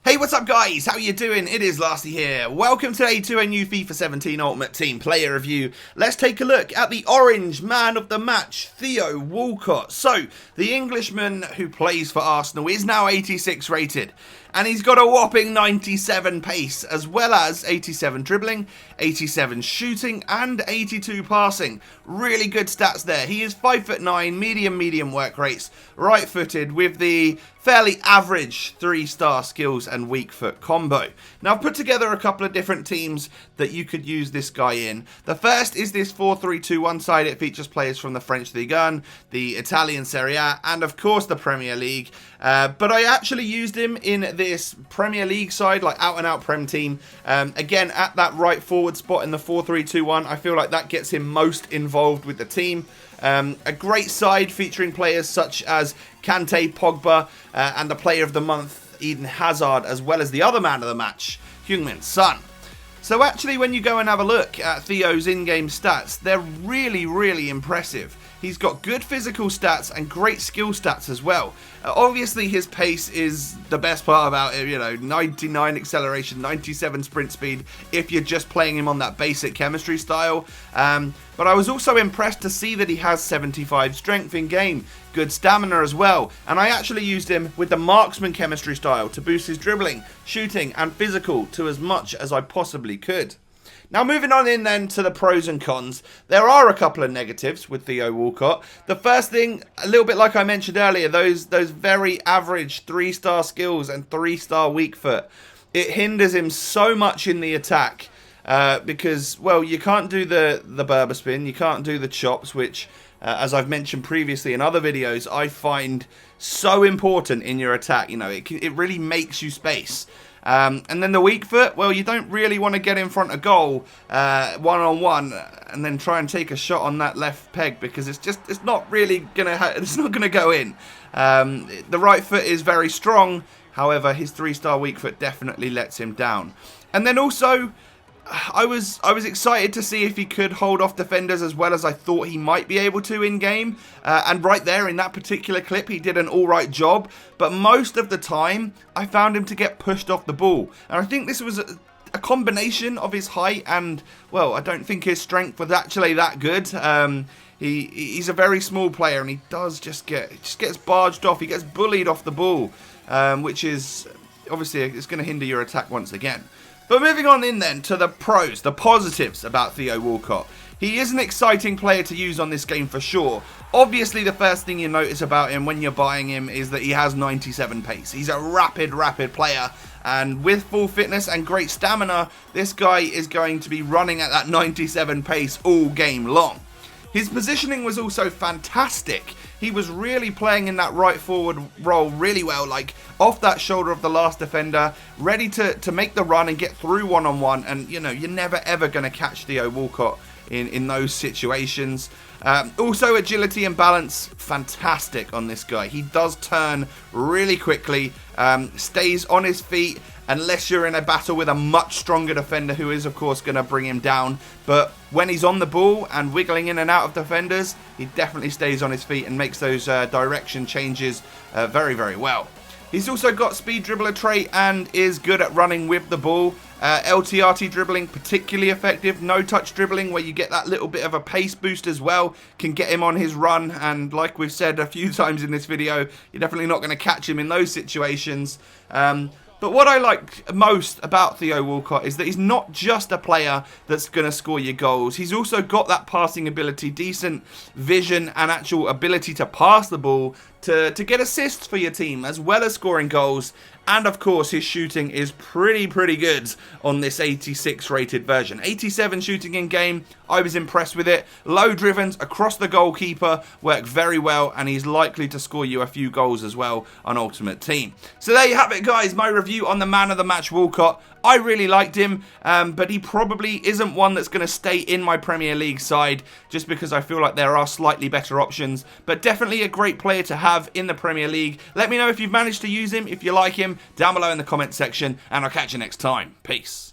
Hey, what's up guys? How you doing? It is Lasty here. Welcome today to a new FIFA 17 Ultimate Team player review. Let's take a look at the orange man of the match, Motm Walcott. So, the Englishman who plays for Arsenal is now 86 rated. And he's got a whopping 97 pace, as well as 87 dribbling, 87 shooting, and 82 passing. Really good stats there. He is 5'9", medium work rates, right-footed, with the fairly average 3-star skills and weak foot combo. Now, I've put together a couple of different teams that you could use this guy in. The first is this 4-3-2-1 side. It features players from the French Ligue 1, the Italian Serie A, and of course the Premier League. But I actually used him in this Premier League side, like out-and-out Prem team. Again, at that right forward spot in the 4-3-2-1, I feel like that gets him most involved with the team. A great side featuring players such as Kante, Pogba, and the player of the month, Eden Hazard, as well as the other man of the match, Heung-min Son. So actually, when you go and have a look at Theo's in-game stats, they're really impressive. He's got good physical stats and great skill stats as well. Obviously, his pace is the best part about it, 99 acceleration, 97 sprint speed, if you're just playing him on that basic chemistry style. But I was also impressed to see that he has 75 strength in game, good stamina as well. And I actually used him with the marksman chemistry style to boost his dribbling, shooting, and physical to as much as I possibly could. Now, moving on in then to the pros and cons, there are a couple of negatives with Motm Walcott. The first thing, a little bit like I mentioned earlier, those very average 3-star skills and 3-star weak foot. It hinders him so much in the attack because, well, you can't do the Berber spin, you can't do the chops, which, as I've mentioned previously in other videos, I find so important in your attack. It really makes you space. And then the weak foot, well, you don't really want to get in front of goal one-on-one and then try and take a shot on that left peg, because it's not really gonna go in. The right foot is very strong, however, his 3-star weak foot definitely lets him down. And then also, I was excited to see if he could hold off defenders as well as I thought he might be able to in game. And right there in that particular clip, he did an alright job. But most of the time, I found him to get pushed off the ball. And I think this was a combination of his height and, well, I don't think his strength was actually that good. He's a very small player, and he does just gets barged off. He gets bullied off the ball, which is obviously it's going to hinder your attack once again. But moving on in then to the pros, the positives about Motm Walcott. He is an exciting player to use on this game for sure. Obviously, the first thing you notice about him when you're buying him is that he has 97 pace. He's a rapid player. And with full fitness and great stamina, this guy is going to be running at that 97 pace all game long. His positioning was also fantastic. He was really playing in that right forward role really well, like off that shoulder of the last defender, ready to make the run and get through one-on-one. And, you're never ever going to catch Motm Walcott in those situations. Also, agility and balance, fantastic on this guy. He does turn really quickly, stays on his feet, unless you're in a battle with a much stronger defender who is, of course, going to bring him down. But when he's on the ball and wiggling in and out of defenders, he definitely stays on his feet and makes those direction changes very well. He's also got speed dribbler trait and is good at running with the ball. LTRT dribbling, particularly effective. No touch dribbling, where you get that little bit of a pace boost as well, can get him on his run. And like we've said a few times in this video, you're definitely not going to catch him in those situations. But what I like most about Motm Walcott is that he's not just a player that's going to score your goals. He's also got that passing ability, decent vision, and actual ability to pass the ball to get assists for your team, as well as scoring goals. And of course, his shooting is pretty good on this 86 rated version. 87 shooting in game, I was impressed with it. Low drivens across the goalkeeper work very well, and he's likely to score you a few goals as well on Ultimate Team. So there you have it, guys, my review on the man of the match, Walcott. I really liked him, but he probably isn't one that's going to stay in my Premier League side, just because I feel like there are slightly better options. But definitely a great player to have in the Premier League. Let me know if you've managed to use him, if you like him, down below in the comment section, and I'll catch you next time. Peace.